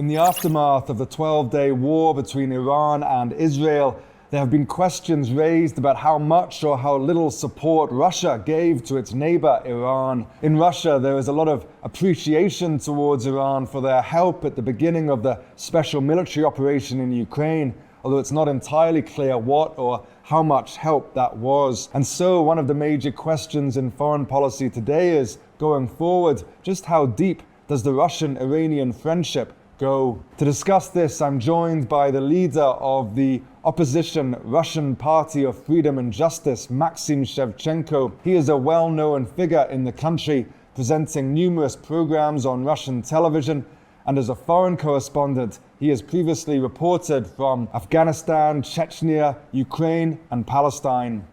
In the aftermath of the 12-day war between Iran and Israel, there have been questions raised about how much or how little support Russia gave to its neighbor, Iran. In Russia, there is a lot of appreciation towards Iran for their help at the beginning of the special military operation in Ukraine, although it's not entirely clear what or how much help that was. And so one of the major questions in foreign policy today is, going forward, just how deep does the Russian-Iranian friendship go? To discuss this, I'm joined by the leader of the opposition Russian Party of Freedom and Justice, Maksim Shevchenko. He is a well-known figure in the country, presenting numerous programs on Russian television, and as a foreign correspondent, he has previously reported from Afghanistan, Chechnya, Ukraine, and Palestine.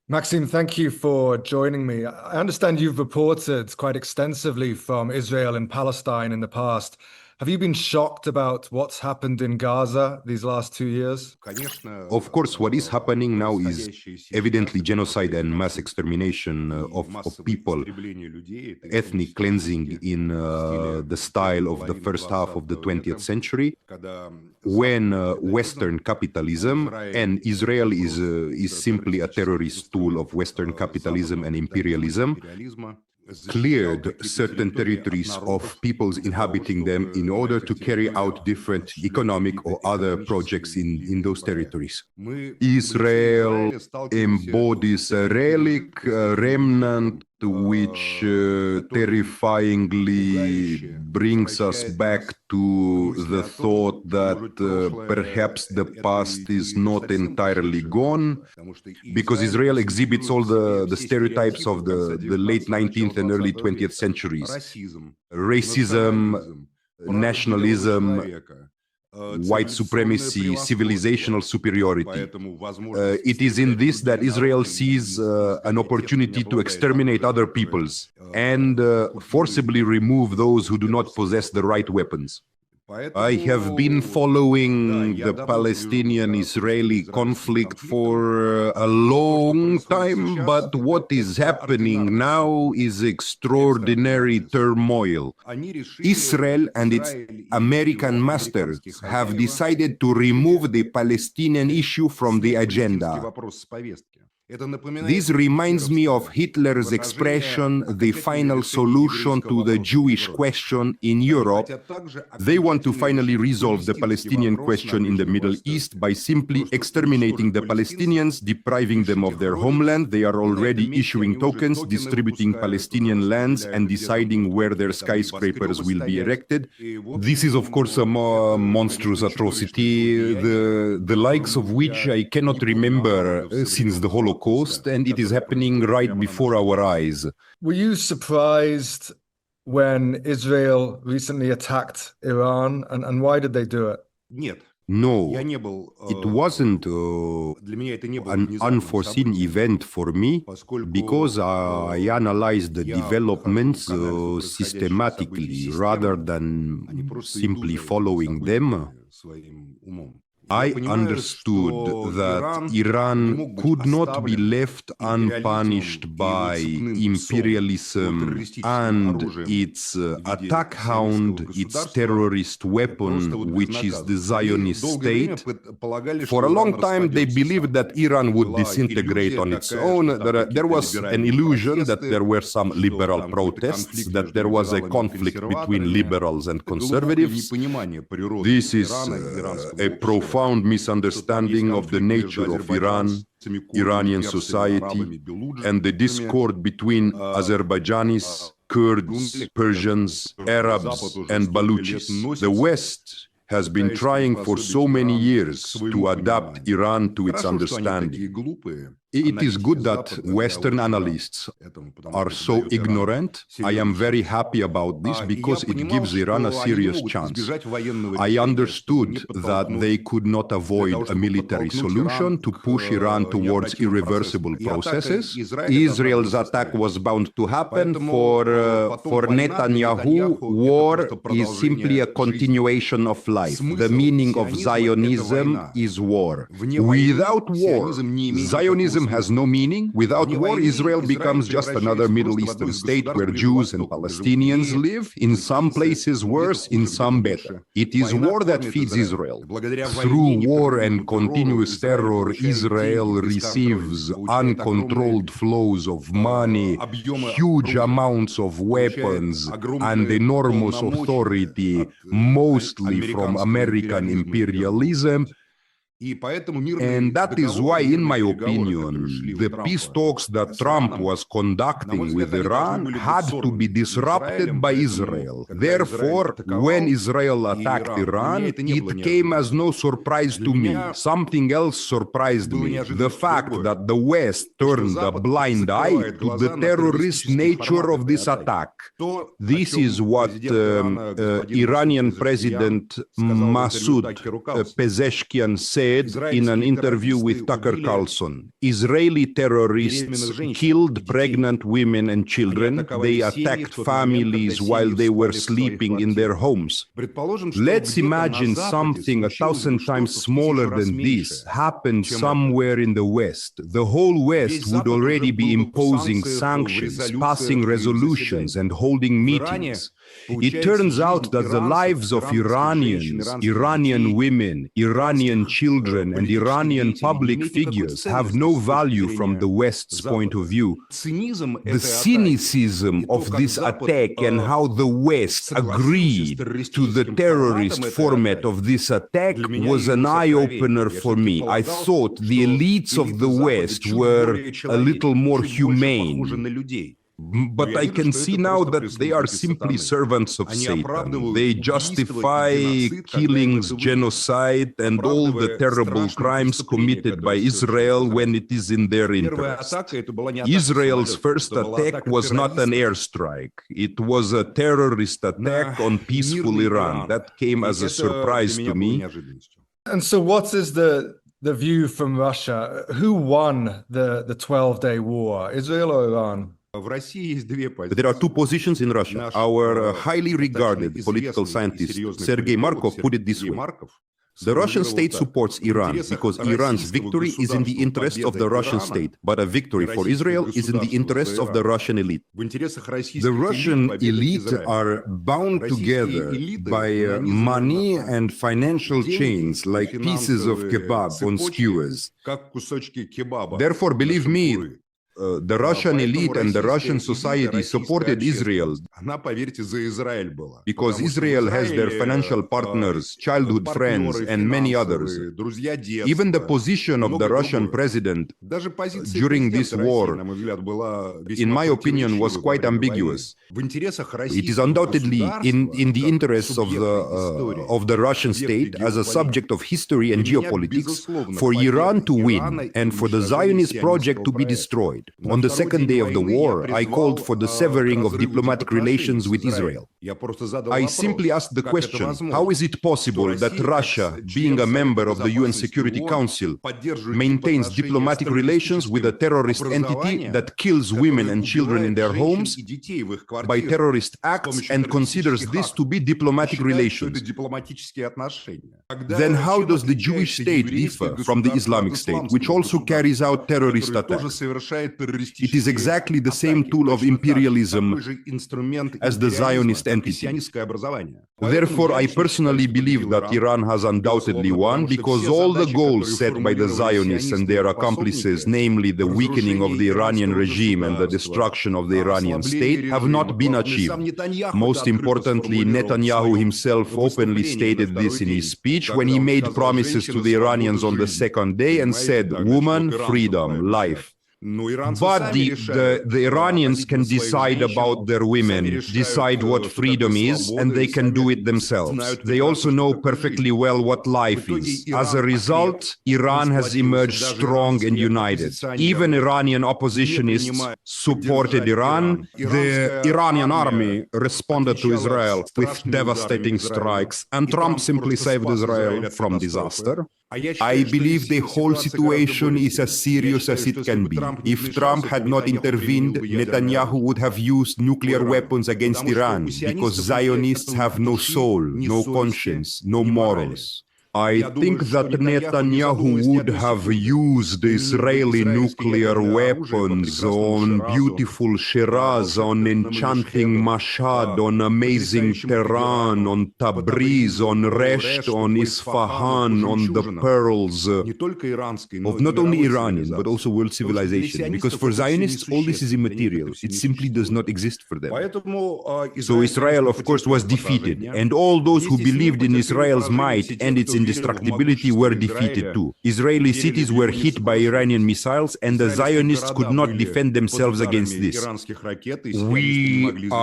Maxim, thank you for joining me. I understand you've reported quite extensively from Israel and Palestine in the past. Have you been shocked about what's happened in Gaza these last 2 years? Of course, what is happening now is evidently genocide and mass extermination of people, ethnic cleansing in the style of the first half of the 20th century, when Western capitalism, and Israel is simply a terrorist tool of Western capitalism and imperialism, cleared certain territories of peoples inhabiting them in order to carry out different economic or other projects in those territories. Israel embodies a relic, a remnant, which terrifyingly brings us back to the thought that perhaps the past is not entirely gone, because Israel exhibits all the stereotypes of the late 19th and early 20th centuries. Racism, nationalism, white supremacy, civilizational superiority. It is in this that Israel sees an opportunity to exterminate other peoples and forcibly remove those who do not possess the right weapons. I have been following the Palestinian-Israeli conflict for a long time, but what is happening now is extraordinary turmoil. Israel and its American masters have decided to remove the Palestinian issue from the agenda. This reminds me of Hitler's expression, the final solution to the Jewish question in Europe. They want to finally resolve the Palestinian question in the Middle East by simply exterminating the Palestinians, depriving them of their homeland. They are already issuing tokens, distributing Palestinian lands, and deciding where their skyscrapers will be erected. This is, of course, a monstrous atrocity, the likes of which I cannot remember since the Holocaust. And it is happening right before our eyes. Were you surprised when Israel recently attacked Iran, and why did they do it? No, it wasn't an unforeseen event for me, because I analyzed the developments systematically rather than simply following them. I understood that Iran could not be left unpunished by imperialism and its attack hound, its terrorist weapon, which is the Zionist state. For a long time, they believed that Iran would disintegrate on its own. There was an illusion that there were some liberal protests, that there was a conflict between liberals and conservatives. This is a profound misunderstanding of the nature of Iran, Iranian society, and the discord between Azerbaijanis, Kurds, Persians, Arabs, and Baluchis. The West has been trying for so many years to adapt Iran to its understanding. It is good that Western analysts are so ignorant. I am very happy about this because it gives Iran a serious chance. I understood that they could not avoid a military solution to push Iran towards irreversible processes. Israel's attack was bound to happen. For Netanyahu, war is simply a continuation of life. The meaning of Zionism is war. Without war, Zionism Zionism has no meaning. Without war, Israel becomes just another Middle Eastern state where Jews and Palestinians live, in some places worse, in some better. It is war that feeds Israel. Through war and continuous terror, Israel receives uncontrolled flows of money, huge amounts of weapons, and enormous authority, mostly from American imperialism. And that is why, in my opinion, the peace talks that Trump was conducting with Iran had to be disrupted by Israel. Therefore, when Israel attacked Iran, it came as no surprise to me. Something else surprised me: the fact that the West turned a blind eye to the terrorist nature of this attack. This is what Iranian President Masoud Pezeshkian said in an interview with Tucker Carlson. Israeli terrorists killed pregnant women and children. They attacked families while they were sleeping in their homes. Let's imagine something 1,000 times smaller than this happened somewhere in the West. The whole West would already be imposing sanctions, passing resolutions, and holding meetings. It turns out that the lives of Iranians, Iranian women, Iranian children, and Iranian public figures have no value from the West's point of view. The cynicism of this attack and how the West agreed to the terrorist format of this attack was an eye-opener for me. I thought the elites of the West were a little more humane. But I can see now that they are simply servants of Satan. They justify killings, genocide, and all the terrible crimes committed by Israel when it is in their interest. Israel's first attack was not an airstrike. It was a terrorist attack on peaceful Iran. That came as a surprise to me. And so what is the view from Russia? Who won the 12-day war, Israel or Iran? There are two positions in Russia. Our highly regarded political scientist Sergei Markov put it this way: the Russian state supports Iran because Iran's victory is in the interest of the Russian state, but a victory for Israel is in the interests of the Russian elite. The Russian elite are bound together by money and financial chains like pieces of kebab on skewers. Therefore, believe me, the Russian elite and the Russian society supported Israel because Israel has their financial partners, childhood friends, and many others. Even the position of the Russian president during this war, in my opinion, was quite ambiguous. It is undoubtedly in the interests of the Russian state, as a subject of history and geopolitics, for Iran to win and for the Zionist project to be destroyed. On the second day of the war, I called for the severing of diplomatic relations with Israel. I simply asked the question: how is it possible that Russia, being a member of the UN Security Council, maintains diplomatic relations with a terrorist entity that kills women and children in their homes by terrorist acts and considers this to be diplomatic relations? Then how does the Jewish state differ from the Islamic State, which also carries out terrorist attacks? It is exactly the same tool of imperialism as the Zionist entity. Therefore, I personally believe that Iran has undoubtedly won because all the goals set by the Zionists and their accomplices, namely the weakening of the Iranian regime and the destruction of the Iranian state, have not been achieved. Most importantly, Netanyahu himself openly stated this in his speech when he made promises to the Iranians on the second day and said, "Woman, freedom, life." But the Iranians can decide about their women, decide what freedom is, and they can do it themselves. They also know perfectly well what life is. As a result, Iran has emerged strong and united. Even Iranian oppositionists supported Iran. The Iranian army responded to Israel with devastating strikes, and Trump simply saved Israel from disaster. I believe the whole situation is as serious as it can be. If Trump had not intervened, Netanyahu would have used nuclear weapons against Iran because Zionists have no soul, no conscience, no morals. I think that Netanyahu would have used Israeli nuclear weapons on beautiful Shiraz, on enchanting Mashhad, on amazing Tehran, on Tabriz, on Resht, on Isfahan, on the pearls of not only Iranian, but also world civilization. Because for Zionists, all this is immaterial. It simply does not exist for them. So Israel, of course, was defeated. And all those who believed in Israel's might and its indestructibility were defeated too. Israeli cities were hit by Iranian missiles, and the Zionists could not defend themselves against this. We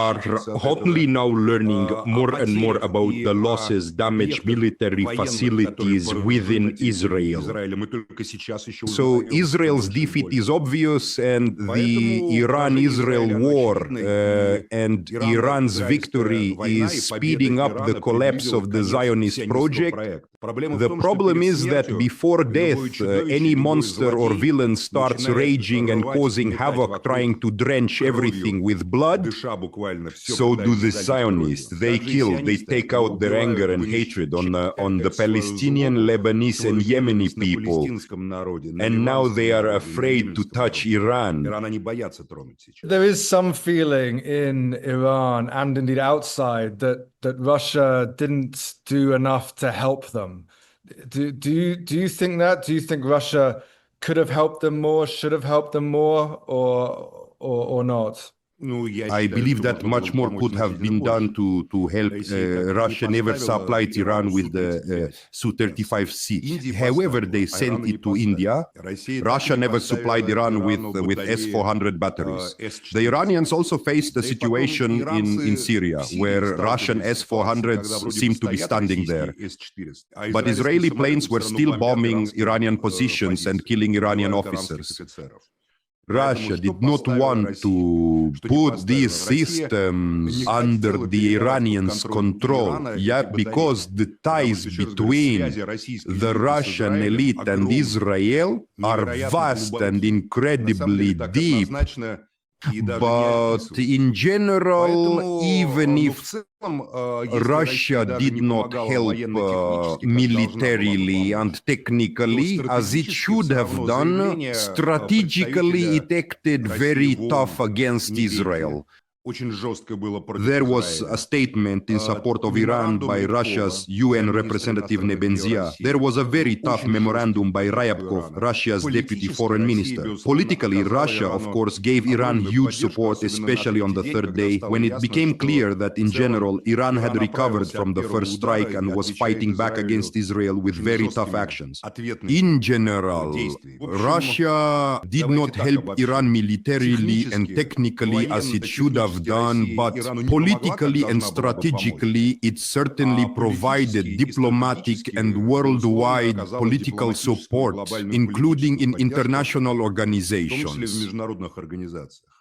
are hopefully now learning more and more about the losses, damaged military facilities within Israel. So Israel's defeat is obvious, and the Iran-Israel war and Iran's victory is speeding up the collapse of the Zionist project. The problem is that before death, any monster or villain starts raging and causing havoc, trying to drench everything with blood. So do the Zionists. They kill, they take out their anger and hatred on the Palestinian, Lebanese, and Yemeni people. And now they are afraid to touch Iran. There is some feeling in Iran and indeed outside that Russia didn't do enough to help them. Do you think that? Do you think Russia could have helped them more, should have helped them more, or not? I believe that much more could have been done to help. Russia never supplied Iran with the Su-35C. However, they sent it to India. Russia never supplied Iran with S-400 batteries. The Iranians also faced a situation in Syria where Russian S-400s seem to be standing there. But Israeli planes were still bombing Iranian positions and killing Iranian officers. Russia did not want to put these systems under the Iranians' control, because the ties between the Russian elite and Israel are vast and incredibly deep. But in general, even if Russia did not help militarily and technically, as it should have done, strategically it acted very tough against Israel. There was a statement in support of Iran by Russia's UN representative Nebenzia. There was a very tough memorandum by Ryabkov, Russia's deputy foreign minister. Politically, Russia, of course, gave Iran huge support, especially on the third day, when it became clear that in general, Iran had recovered from the first strike and was fighting back against Israel with very tough actions. In general, Russia did not help Iran militarily and technically as it should have done, but politically and strategically, it certainly provided diplomatic and worldwide political support, including in international organizations.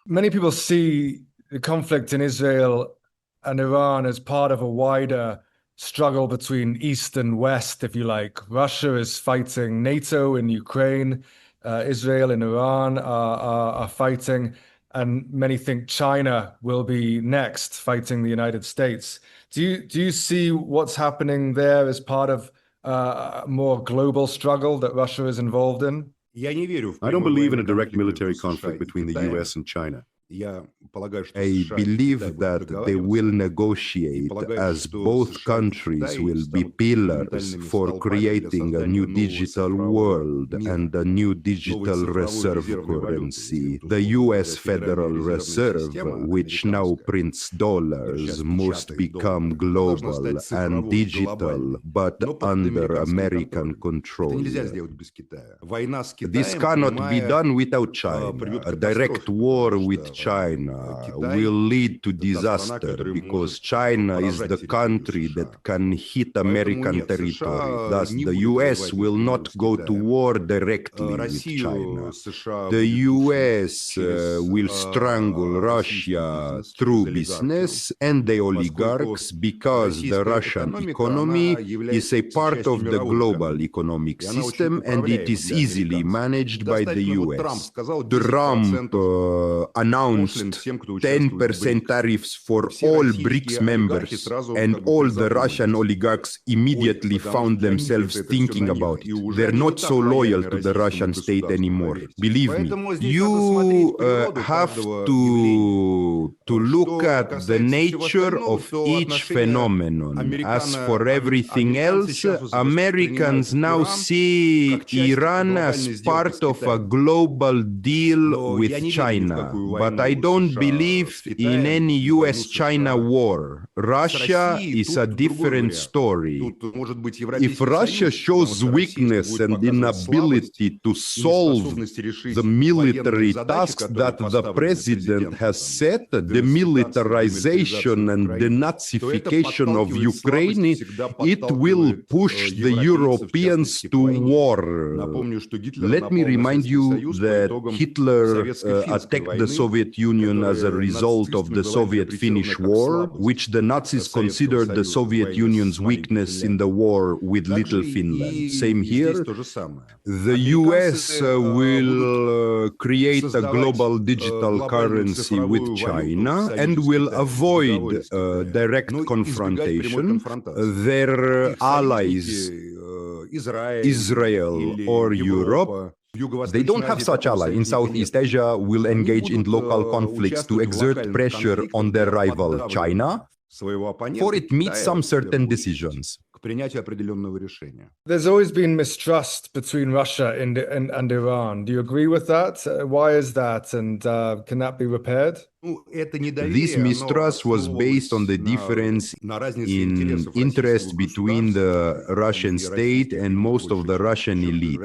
Many people see the conflict in Israel and Iran as part of a wider struggle between East and West, if you like. Russia is fighting NATO in Ukraine, Israel and Iran are fighting, and many think China will be next, fighting the United States. Do you see what's happening there as part of a more global struggle that Russia is involved in? I don't believe in a direct military conflict between the US and China. I believe that they will negotiate as both countries will be pillars for creating a new digital world and a new digital reserve currency. The US Federal Reserve, which now prints dollars, must become global and digital, but under American control. This cannot be done without China. A direct war with China will lead to disaster because China is the country that can hit American territory. Thus, the US will not go to war directly with China. The US will strangle Russia through business and the oligarchs because the Russian economy is a part of the global economic system and it is easily managed by the US. Trump announced announced 10% tariffs for all BRICS members, and all the Russian oligarchs immediately found themselves thinking about it. They're not so loyal to the Russian state anymore. Believe me. You have to look at the nature of each phenomenon. As for everything else, Americans now see Iran as part of a global deal with China. But I don't believe in any US-China war. Russia is a different story. If Russia shows weakness and inability to solve the military tasks that the president has set, demilitarization and denazification of Ukraine, it will push the Europeans to war. Let me remind you that Hitler attacked the Soviet Union as a result of the Soviet-Finnish War, which the Nazis considered the Soviet Union's weakness in the war with Little Finland. Same here. The US will create a global digital currency with China and will avoid direct confrontation. Their allies, Israel or Europe, they don't have such ally. In Southeast Asia, will engage in local conflicts to exert pressure on their rival China, for it meets some certain decisions. There's always been mistrust between Russia and Iran. Do you agree with that? Why is that? And can that be repaired? This mistrust was based on the difference in interest between the Russian state and most of the Russian elite.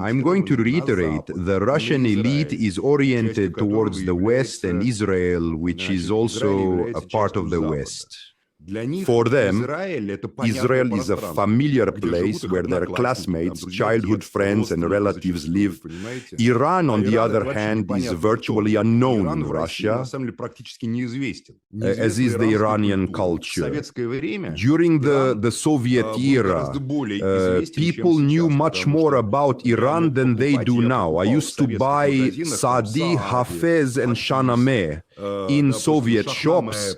I'm going to reiterate, the Russian elite is oriented towards the West and Israel, which is also a part of the West. For them, Israel is a familiar place where their classmates, childhood friends, and relatives live. Iran, on the other hand, is virtually unknown in Russia, as is the Iranian culture. During the Soviet era, people knew much more about Iran than they do now. I used to buy Sadi, Hafez, and Shahnameh in Soviet shops.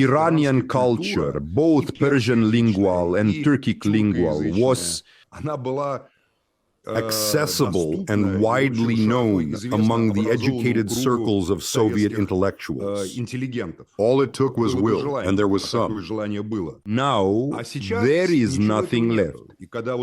Iranian culture, both Persian lingual and Turkic lingual, was accessible and widely known among the educated circles of Soviet intellectuals. All it took was will, and there was some. Now, there is nothing left.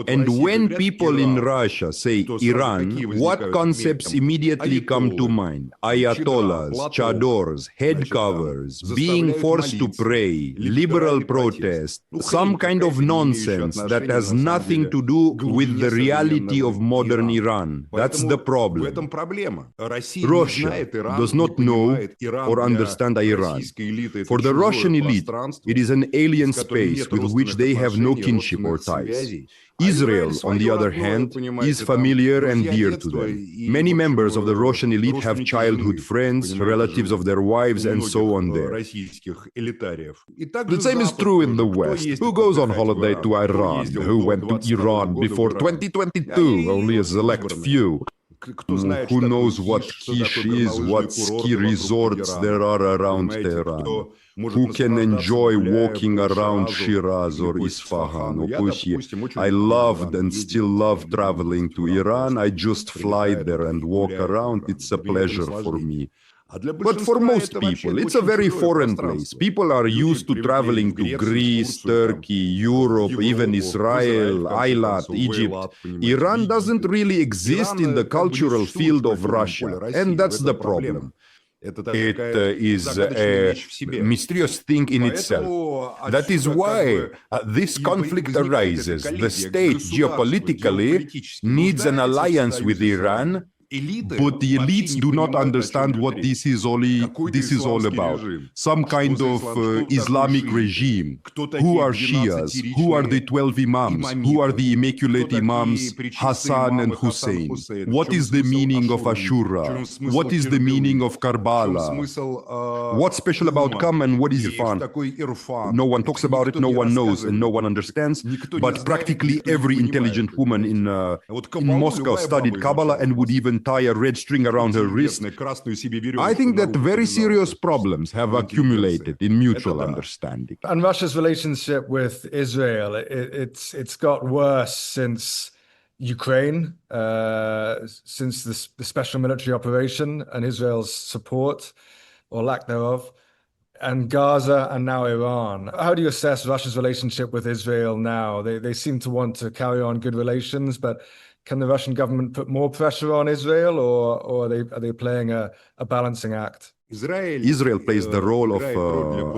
And when people in Russia say Iran, what concepts immediately come to mind? Ayatollahs, chadors, head covers, being forced to pray, liberal protest, some kind of nonsense that has nothing to do with the reality of modern Iran. That's the problem. Russia does not know or understand Iran. For the Russian elite, it is an alien space with which they have no kinship or ties. Israel, on the other hand, is familiar and dear to them. Many members of the Russian elite have childhood friends, relatives of their wives, and so on there. The same is true in the West. Who goes on holiday to Iran? Who went to Iran before 2022? Only a select few. Who knows what Kish is, what ski resorts there are around Tehran? Who can enjoy walking around Shiraz or Isfahan or Kushi? I loved and still love traveling to Iran. I just fly there and walk around. It's a pleasure for me. But for most people, it's a very foreign place. People are used to traveling to Greece, Turkey, Europe, even Israel, Eilat, Egypt. Iran doesn't really exist in the cultural field of Russia, and that's the problem. It is a mysterious thing in itself. That is why this conflict arises. The state geopolitically needs an alliance with Iran, but the elites do not understand what this is all about. Some kind of Islamic regime. Who are Shias? Who are the 12 Imams? Who are the Immaculate Imams Hassan and Hussein? What is the meaning of Ashura? What is the meaning of Karbala? What's special about Qam and what is Irfan? No one talks about it, no one knows, and no one understands. But practically every intelligent woman in Moscow studied Kabbalah and would even tie a red string around her wrist. I think that very serious problems have accumulated in mutual understanding. And Russia's relationship with Israel, it's got worse since Ukraine, since the special military operation and Israel's support or lack thereof, and Gaza and now Iran. How do you assess Russia's relationship with Israel now? They seem to want to carry on good relations, but can the Russian government put more pressure on Israel, or are they playing a balancing act? Israel plays the role of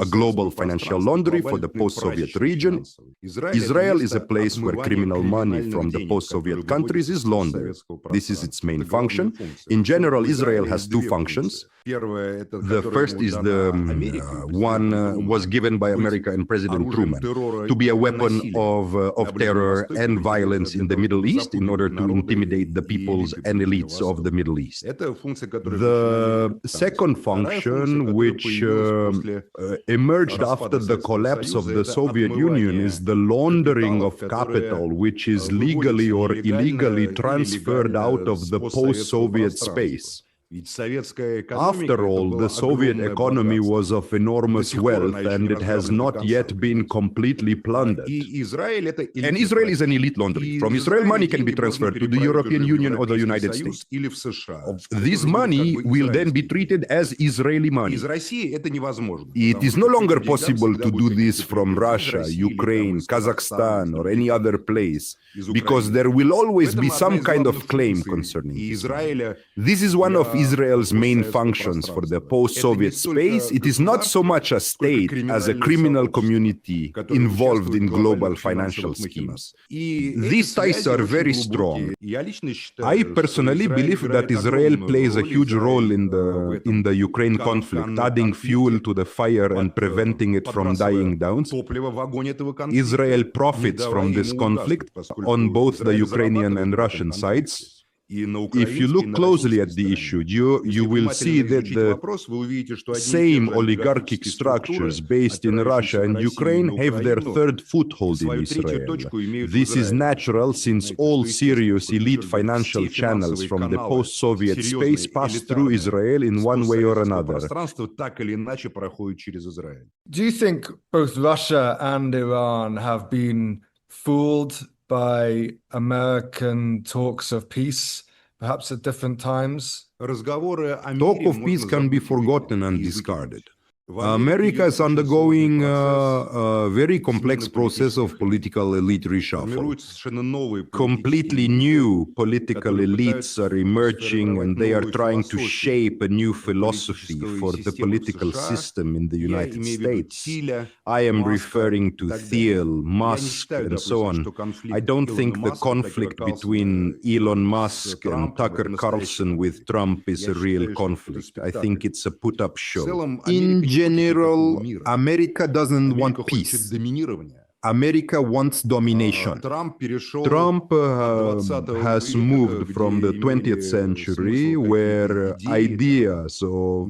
a global financial laundry for the post-Soviet region. Israel is a place where criminal money from the post-Soviet countries is laundered. This is its main function. In general, Israel has two functions. The first is the one was given by America and President Truman, to be a weapon of terror and violence in the Middle East in order to intimidate the peoples and elites of the Middle East. The second function, which emerged after the collapse of the Soviet Union, is the laundering of capital, which is legally or illegally transferred out of the post-Soviet space. After all, the Soviet economy was of enormous wealth and it has not yet been completely plundered. And Israel is an elite laundry. From Israel, money can be transferred to the European Union or the United States. This money will then be treated as Israeli money. It is no longer possible to do this from Russia, Ukraine, Kazakhstan, or any other place, because there will always be some kind of claim concerning Israel. This is one of Israel's main functions for the post-Soviet space. It is not so much a state as a criminal community involved in global financial schemes. These ties are very strong. I personally believe that Israel plays a huge role in the Ukraine conflict, adding fuel to the fire and preventing it from dying down. Israel profits from this conflict on both the Ukrainian and Russian sides. If you look closely at the issue, you will see that the same oligarchic structures based in Russia and Ukraine have their third foothold in Israel. This is natural since all serious elite financial channels from the post-Soviet space pass through Israel in one way or another. Do you think both Russia and Iran have been fooled by American talks of peace, perhaps at different times? Talk of peace can be forgotten and discarded. America is undergoing a very complex process of political elite reshuffle. Completely new political elites are emerging and they are trying to shape a new philosophy for the political system in the United States. I am referring to Thiel, Musk, and so on. I don't think the conflict between Elon Musk and Tucker Carlson with Trump is a real conflict. I think it's a put-up show. In general, America doesn't want peace. America wants domination. Trump has moved from the 20th century, where ideas of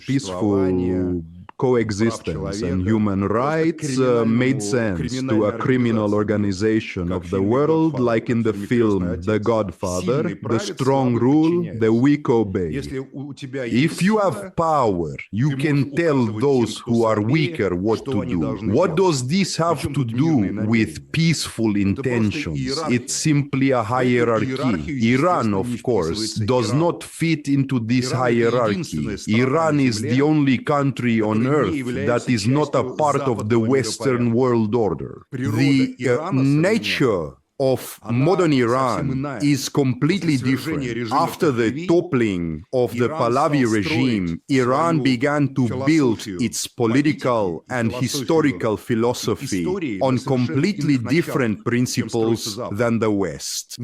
peaceful coexistence and human rights made sense to a criminal organization of the world, like in the film The Godfather. The strong rule, the weak obey. If you have power, you can tell those who are weaker what to do. What does this have to do with peaceful intentions? It's simply a hierarchy. Iran, of course, does not fit into this hierarchy. Iran is the only country on earth that is not a part of the Western world order. The nature of modern Iran is completely different. After the toppling of the Pahlavi regime, Iran began to build its political and historical philosophy on completely different principles than the West.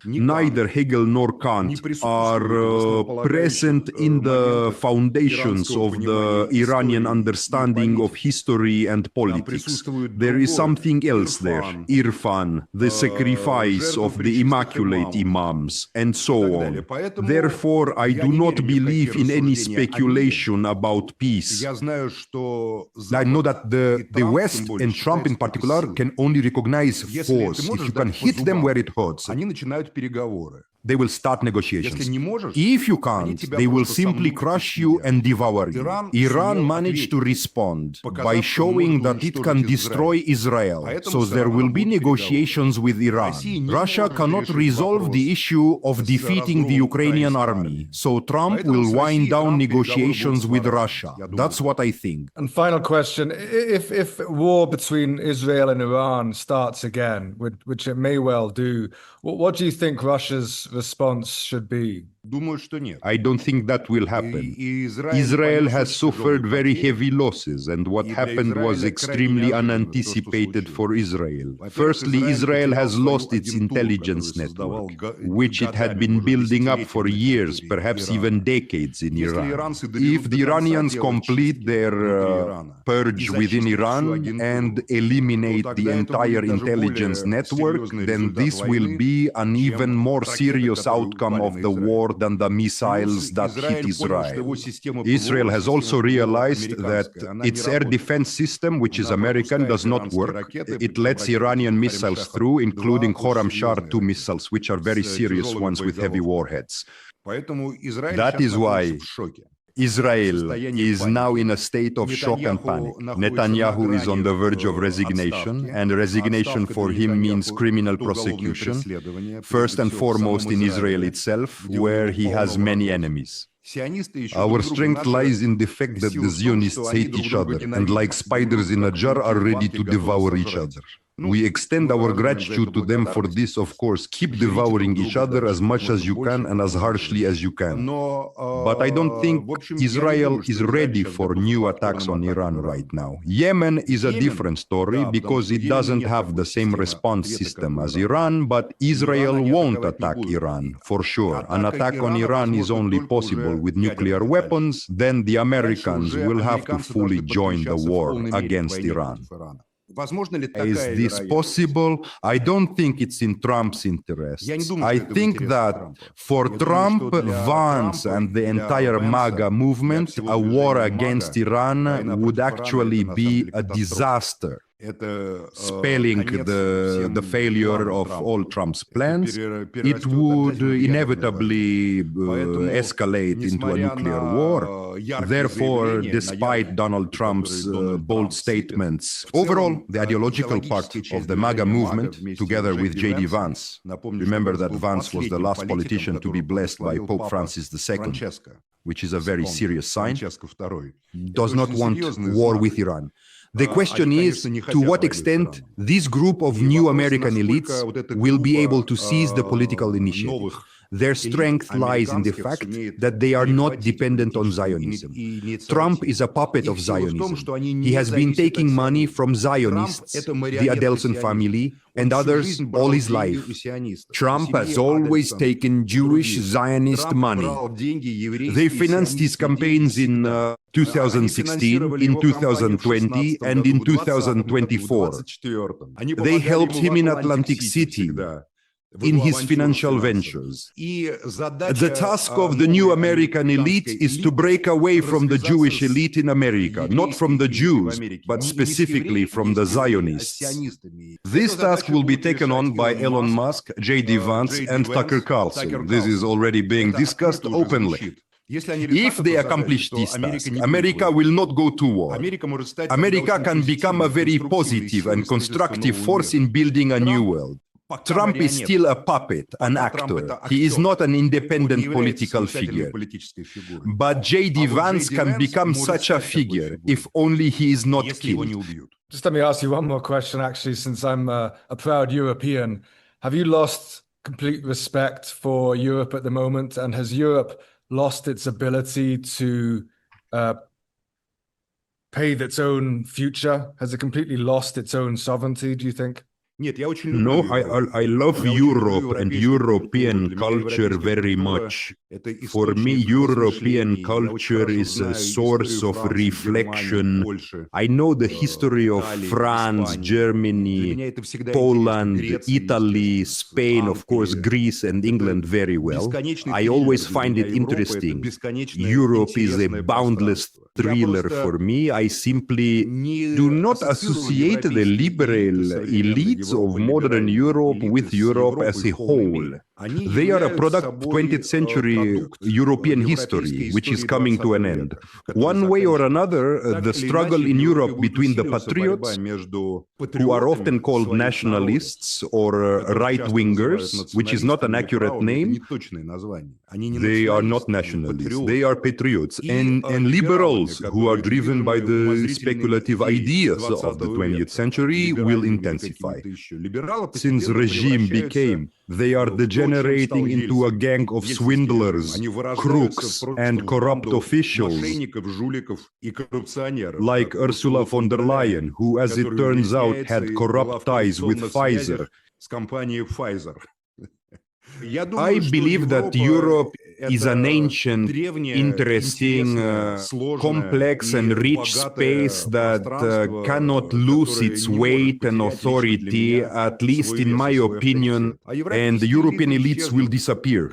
Neither Hegel nor Kant are present in the foundations of the Iranian understanding of history and politics. There is something else there, Irfan, the sacrifice of the immaculate imams, and so on. Therefore, I do not believe in any speculation about peace. I know that the West, and Trump in particular, can only recognize force if you can hit them where it hurts. they will start negotiations. If you can't, they will simply crush you and devour you. Iran managed to respond by showing that it can destroy Israel, so there will be negotiations with Iran. Russia cannot resolve the issue of defeating the Ukrainian army, so Trump will wind down negotiations with Russia. That's what I think. And final question, if war between Israel and Iran starts again, which it may well do, what do you think Russia's response should be? I don't think that will happen. Israel has suffered very heavy losses, and what happened was extremely unanticipated for Israel. Firstly, Israel has lost its intelligence network, which it had been building up for years, perhaps even decades in Iran. If the Iranians complete their purge within Iran and eliminate the entire intelligence network, then this will be an even more serious outcome of the war than the missiles that hit Israel. Israel has also realized that its air defense system, which is American, does not work. It lets Iranian missiles through, including Khorramshahr-2 missiles, which are very serious ones with heavy warheads. That is why Israel is now in a state of shock and panic. Netanyahu is on the verge of resignation, and resignation for him means criminal prosecution, first and foremost in Israel itself, where he has many enemies. Our strength lies in the fact that the Zionists hate each other, and like spiders in a jar are ready to devour each other. We extend our gratitude to them for this, of course. Keep devouring each other as much as you can and as harshly as you can. But I don't think Israel is ready for new attacks on Iran right now. Yemen is a different story because it doesn't have the same response system as Iran, but Israel won't attack Iran, for sure. An attack on Iran is only possible with nuclear weapons, then the Americans will have to fully join the war against Iran. Is this possible? I don't think it's in Trump's interests. I think that for Trump, Vance, and the entire MAGA movement, a war against Iran would actually be a disaster, spelling the failure of all Trump's plans. It would inevitably escalate into a nuclear war. Therefore, despite Donald Trump's bold statements, overall, the ideological part of the MAGA movement, together with J.D. Vance, remember that Vance was the last politician to be blessed by Pope Francis II, which is a very serious sign, does not want war with Iran. The question is to what extent this group of new American elites will be able to seize the political initiative. Their strength lies in the fact that they are not dependent on Zionism. Trump is a puppet of Zionism. He has been taking money from Zionists, the Adelson family, and others all his life. Trump has always taken Jewish Zionist money. They financed his campaigns in 2016, in 2020, and in 2024. They helped him in Atlantic City, in his financial ventures. The task of the new American elite is to break away from the Jewish elite in America, not from the Jews, but specifically from the Zionists. This task will be taken on by Elon Musk, J.D. Vance, and Tucker Carlson. This is already being discussed openly. If they accomplish this task, America will not go to war. America can become a very positive and constructive force in building a new world. Trump is still a puppet, an actor. He is not an independent political figure. But J.D. Vance can become such a figure if only he is not killed. Just let me ask you one more question, actually, since I'm a proud European. Have you lost complete respect for Europe at the moment? And has Europe lost its ability to pave its own future? Has it completely lost its own sovereignty, do you think? No, I love Europe and European culture very much. For me, European culture is a source of reflection. I know the history of France, Germany, Poland, Italy, Spain, of course, Greece and England very well. I always find it interesting. Europe is a boundless thriller for me. I simply do not associate the liberal elites of modern Europe with Europe as a whole. They are a product of 20th century European history, which is coming to an end. One way or another, the struggle in Europe between the patriots, who are often called nationalists or right-wingers, which is not an accurate name. They are not nationalists, they are patriots, and liberals who are driven by the speculative ideas of the 20th century will intensify. Since regime became, they are degenerating into a gang of swindlers, crooks, and corrupt officials, like Ursula von der Leyen, who, as it turns out, had corrupt ties with Pfizer. I believe that Europe is an ancient, interesting, complex and rich space that cannot lose its weight and authority, at least in my opinion, and the European elites will disappear,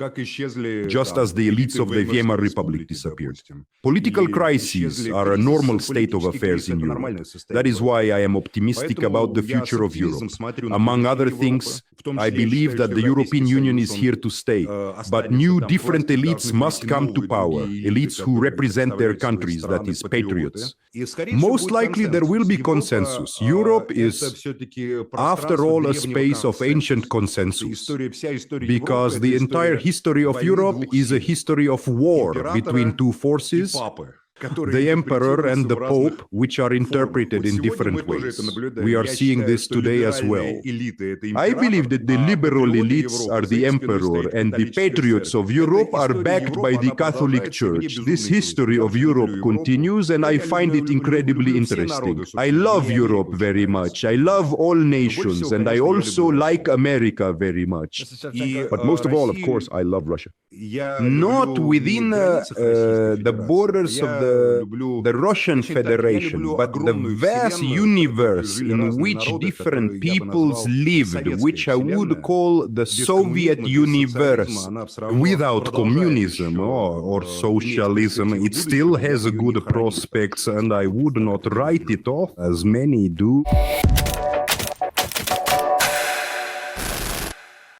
just as the elites of the Weimar Republic disappeared. Political crises are a normal state of affairs in Europe. That is why I am optimistic about the future of Europe. Among other things, I believe that the European Union is here to stay, but new different elites must come to power, elites who represent their countries, that is, patriots. Most likely there will be consensus. Europe is, after all, a space of ancient consensus, because the entire history of Europe is a history of war between two forces, the emperor and the pope, which are interpreted in different ways. We are seeing this today as well. I believe that the liberal elites are the emperor and the patriots of Europe are backed by the Catholic Church. This history of Europe continues and I find it incredibly interesting. I love Europe very much. I love all nations and I also like America very much. But most of all, of course, I love Russia. Not within the borders of the Russian Federation, but the vast universe in which different peoples lived, which I would call the Soviet universe. Without communism or socialism, it still has good prospects, and I would not write it off as many do.